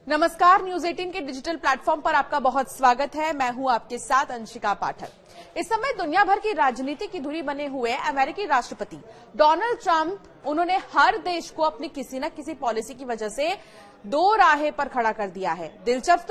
नमस्कार, न्यूज 18 के digital platform पर आपका बहुत स्वागत है। मैं हूं आपके साथ अंशिका पाठक। इस समय दुनिया भर की राजनीति की धुरी बने हुए अमेरिकी राष्ट्रपति डोनाल्ड ट्रंप, उन्होंने हर देश को अपनी किसी न किसी पॉलिसी की वजह से दो राहे पर खड़ा कर दिया है। दिलचस्प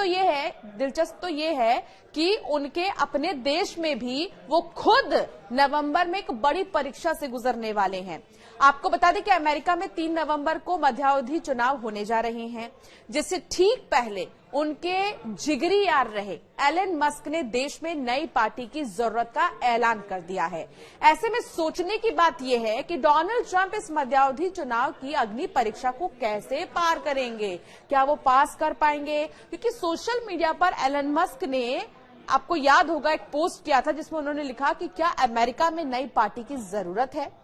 तो ये है कि उनके अपने देश में भी वो खुद नवंबर में एक बड़ी परीक्षा से गुजरने वाले हैं। आपको बता दें कि अमेरिका में 3 नवंबर को मध्यावधि चुनाव होने जा रहे हैं, जिससे ठीक पहले उनके जिगरी यार रहे एलन मस्क ने देश में नई पार्टी की जरूरत का ऐलान कर दिया है। ऐसे में सोचने की बात यह है कि डोनाल्ड ट्रंप इस मध्यावधि चुनाव की अग्नि परीक्षा को कैसे पार करेंगे, क्या वो पास कर पाएंगे? क्योंकि सोशल मीडिया पर एलन मस्क ने, आपको याद होगा, एक पोस्ट किया था जिसमें उन्होंने लिखा कि क्या अमेरिका में नई पार्टी की जरूरत है।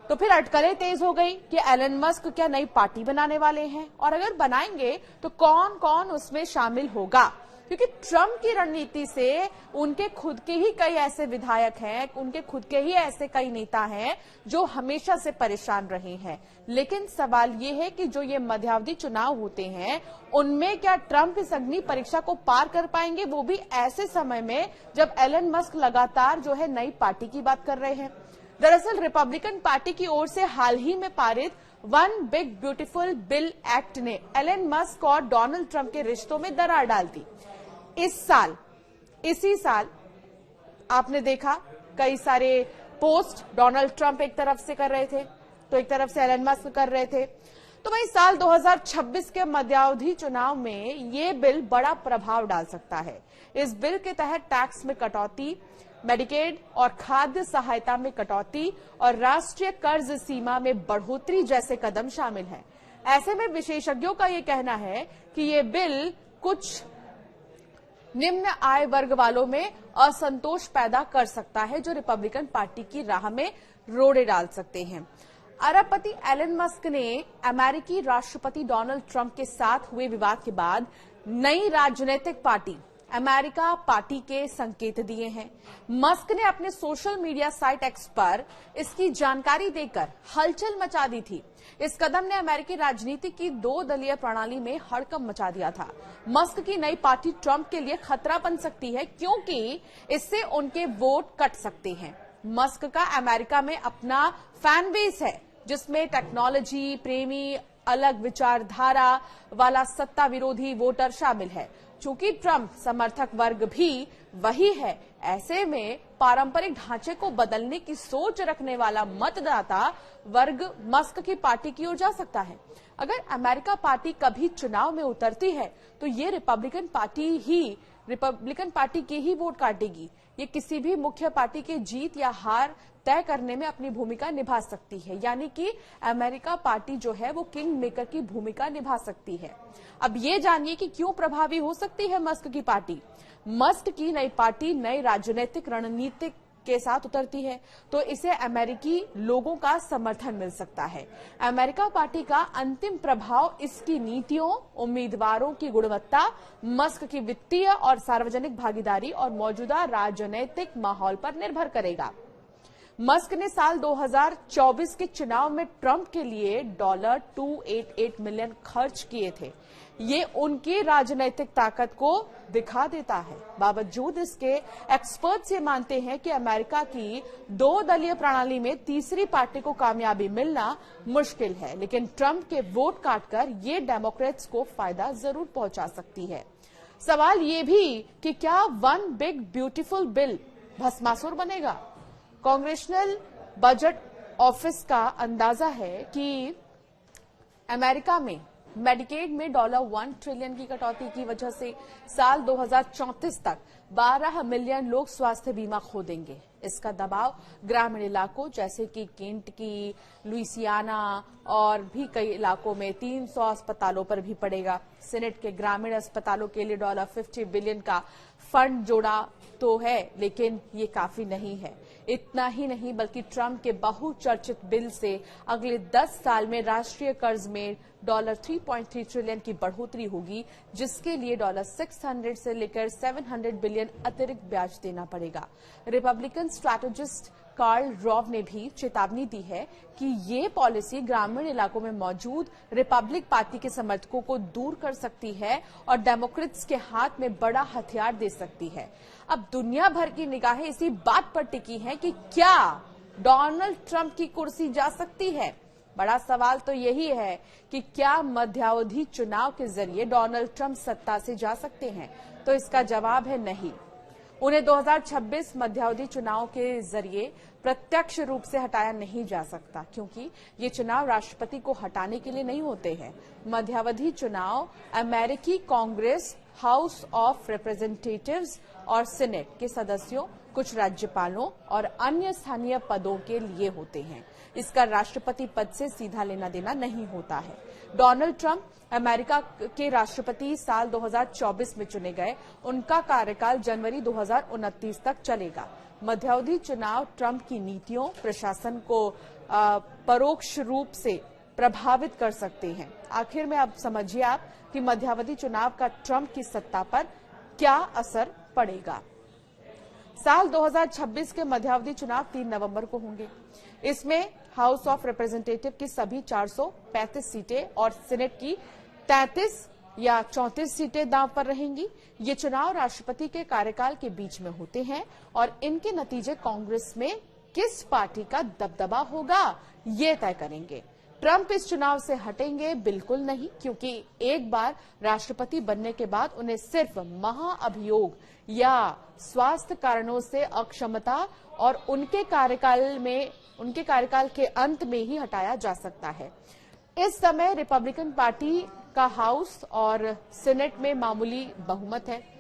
तो फिर अटकलें तेज हो गई कि एलन मस्क क्या नई पार्टी बनाने वाले हैं, और अगर बनाएंगे तो कौन कौन उसमें शामिल होगा। क्योंकि ट्रंप की रणनीति से उनके खुद के ही कई ऐसे विधायक हैं, उनके खुद के ही ऐसे कई नेता हैं जो हमेशा से परेशान रहे हैं। लेकिन सवाल ये है कि जो ये मध्यावधि चुनाव होते हैं उनमें क्या ट्रंप इस अग्नि परीक्षा को पार कर पाएंगे, वो भी ऐसे समय में जब एलन मस्क लगातार जो है नई पार्टी की बात कर रहे हैं। दरअसल रिपब्लिकन पार्टी की ओर से हाल ही में पारित one big beautiful bill act ने एलन मस्क और डोनाल्ड ट्रंप के रिश्तों में दरार डाल दी। इसी साल आपने देखा कई सारे पोस्ट डोनाल्ड ट्रंप एक तरफ से कर रहे थे तो एक तरफ से एलन मस्क कर रहे थे। तो वही साल 2026 के मध्यावधि चुनाव में ये बिल बड़ा प्रभाव डाल सकता है। इस बिल के तहत टैक्स में कटौती, मेडिकेड और खाद्य सहायता में कटौती और राष्ट्रीय कर्ज सीमा में बढ़ोतरी जैसे कदम शामिल हैं। ऐसे में विशेषज्ञों का ये कहना है कि ये बिल कुछ निम्न आय वर्ग वालों में असंतोष पैदा कर सकता है, जो रिपब्लिकन पार्टी की राह में रोड़े डाल सकते हैं। अरबपति एलन मस्क ने अमेरिकी राष्ट्रपति डोनाल्ड ट्रंप के साथ हुए विवाद के बाद नई राजनीतिक पार्टी अमेरिका पार्टी के संकेत दिए हैं। मस्क ने अपने सोशल मीडिया साइट एक्स पर इसकी जानकारी देकर हलचल मचा दी थी। इस कदम ने अमेरिकी राजनीति की 2 दलीय प्रणाली में हड़कंप मचा दिया था। मस्क की नई पार्टी ट्रंप के लिए खतरा बन सकती है, क्योंकि इससे उनके वोट कट सकते हैं। मस्क का अमेरिका में अपना फैन बेस है, जिसमें टेक्नोलॉजी प्रेमी, अलग विचारधारा वाला सत्ता विरोधी वोटर शामिल है। चूंकि ट्रंप समर्थक वर्ग भी वही है, ऐसे में पारंपरिक ढांचे को बदलने की सोच रखने वाला मतदाता वर्ग मस्क की पार्टी की ओर जा सकता है। अगर अमेरिका पार्टी कभी चुनाव में उतरती है तो ये रिपब्लिकन पार्टी के ही वोट काटेगी। ये किसी भी मुख्य पार्टी के जीत या हार तय करने में अपनी भूमिका निभा सकती है, यानी कि अमेरिका पार्टी जो है वो किंग मेकर की भूमिका निभा सकती है। अब ये जानिए कि क्यों प्रभावी हो सकती है मस्क की पार्टी। मस्क की नई पार्टी नई राजनीतिक रणनीति के साथ उतरती है तो इसे अमेरिकी लोगों का समर्थन मिल सकता है। अमेरिका पार्टी का अंतिम प्रभाव इसकी नीतियों, उम्मीदवारों की गुणवत्ता, मस्क की वित्तीय और सार्वजनिक भागीदारी और मौजूदा राजनीतिक माहौल पर निर्भर करेगा। मस्क ने साल 2024 के चुनाव में ट्रंप के लिए $288 मिलियन खर्च किए थे। ये उनकी राजनीतिक ताकत को दिखा देता है। बावजूद इसके एक्सपर्ट्स ये मानते हैं कि अमेरिका की 2 दलीय प्रणाली में तीसरी पार्टी को कामयाबी मिलना मुश्किल है, लेकिन ट्रंप के वोट काटकर ये डेमोक्रेट्स को फायदा जरूर पहुंचा सकती है। सवाल ये भी कि क्या one big beautiful bill Bhasmasur बनेगा? कांग्रेशनल बजट ऑफिस का अंदाजा है कि अमेरिका में मेडिकेड में $1 ट्रिलियन की कटौती की वजह से साल 2034 तक 12 मिलियन लोग स्वास्थ्य बीमा खो देंगे। इसका दबाव ग्रामीण इलाकों जैसे कि केंटकी, लुइसियाना और भी कई इलाकों में 300 अस्पतालों पर भी पड़ेगा। सेनेट के ग्रामीण अस्पतालों के लिए $50 बिलियन का फंड जोड़ा तो है, लेकिन ये काफी नहीं है। इतना ही नहीं बल्कि ट्रंप के बहुचर्चित बिल से अगले 10 साल में राष्ट्रीय कर्ज में $3.3 ट्रिलियन की बढ़ोतरी होगी, जिसके लिए $600 से लेकर $700 बिलियन अतिरिक्त ब्याज देना पड़ेगा। रिपब्लिकन स्ट्रैटेजिस्ट कार्ल रॉव ने भी चेतावनी दी है कि ये पॉलिसी ग्रामीण इलाकों में मौजूद रिपब्लिक पार्टी के समर्थकों को दूर कर सकती है और डेमोक्रेट्स के हाथ में बड़ा हथियार दे सकती है। अब दुनिया भर की निगाहें इसी बात पर टिकी हैं कि क्या डोनाल्ड ट्रंप की कुर्सी जा सकती है। बड़ा सवाल तो यही है कि क्या मध्यावधि चुनाव के जरिए डोनाल्ड ट्रंप सत्ता से जा सकते हैं, तो इसका जवाब है नहीं। उन्हें 2026 मध्यावधि चुनाव के जरिए प्रत्यक्ष रूप से हटाया नहीं जा सकता, क्योंकि ये चुनाव राष्ट्रपति को हटाने के लिए नहीं होते हैं। मध्यावधि चुनाव अमेरिकी कांग्रेस, हाउस ऑफ रिप्रेजेंटेटिव्स और सीनेट के सदस्यों, कुछ राज्यपालों और अन्य स्थानीय पदों के लिए होते हैं। इसका राष्ट्रपति पद से सीधा लेना देना नहीं होता है। डोनाल्ड ट्रंप अमेरिका के राष्ट्रपति साल 2024 में चुने गए। उनका कार्यकाल जनवरी 2029 तक चलेगा। मध्यावधि चुनाव ट्रंप की नीतियों, प्रशासन को परोक्ष रूप से प्रभावित कर सकते हैं। आखिर में अब समझिए आप कि मध्यावधि चुनाव का ट्रंप की सत्ता पर क्या असर पड़ेगा। साल 2026 के मध्यावधि चुनाव 3 नवंबर को होंगे। इसमें हाउस ऑफ रिप्रेजेंटेटिव की सभी 435 सीटें और सीनेट की 33 या 34 सीटें दांव पर रहेंगी। ये चुनाव राष्ट्रपति के कार्यकाल के बीच में होते हैं और इनके नतीजे कांग्रेस में किस पार्टी का दबदबा होगा, ये तय करेंगे। ट्रंप इस चुनाव से हटेंगे बिल्कुल नहीं, क्योंकि एक बार राष्ट्रपति बनने के बाद उन्हें सिर्फ महाअभियोग या स्वास्थ्य कारणों से अक्षमता और उनके कार्यकाल के अंत में ही हटाया जा सकता है। इस समय रिपब्लिकन पार्टी का हाउस और सीनेट में मामूली बहुमत है।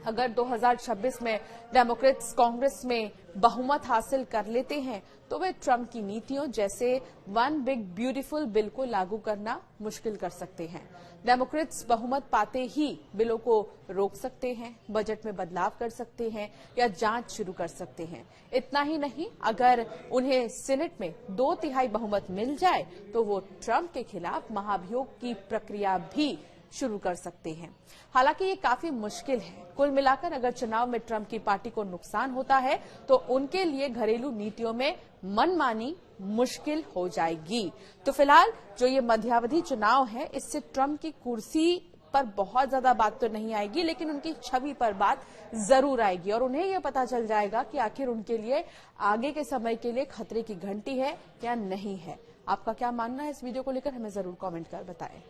अगर 2026 में डेमोक्रेट्स कांग्रेस में बहुमत हासिल कर लेते हैं तो वे ट्रंप की नीतियों जैसे वन बिग ब्यूटीफुल बिल को लागू करना मुश्किल कर सकते हैं। डेमोक्रेट्स बहुमत पाते ही बिलों को रोक सकते हैं, बजट में बदलाव कर सकते हैं या जांच शुरू कर सकते हैं। इतना ही नहीं, अगर उन्हें सीनेट में 2/3 बहुमत मिल जाए तो वो ट्रंप के खिलाफ महाभियोग की प्रक्रिया भी शुरू कर सकते हैं। हालांकि ये काफी मुश्किल है। कुल मिलाकर अगर चुनाव में ट्रंप की पार्टी को नुकसान होता है तो उनके लिए घरेलू नीतियों में मनमानी मुश्किल हो जाएगी। तो फिलहाल जो ये मध्यावधि चुनाव है, इससे ट्रंप की कुर्सी पर बहुत ज्यादा बात तो नहीं आएगी, लेकिन उनकी छवि पर बात जरूर आएगी और उन्हें यह पता चल जाएगा कि आखिर उनके लिए आगे के समय के लिए खतरे की घंटी है या नहीं है। आपका क्या मानना है इस वीडियो को लेकर, हमें जरूर कमेंट कर बताएं।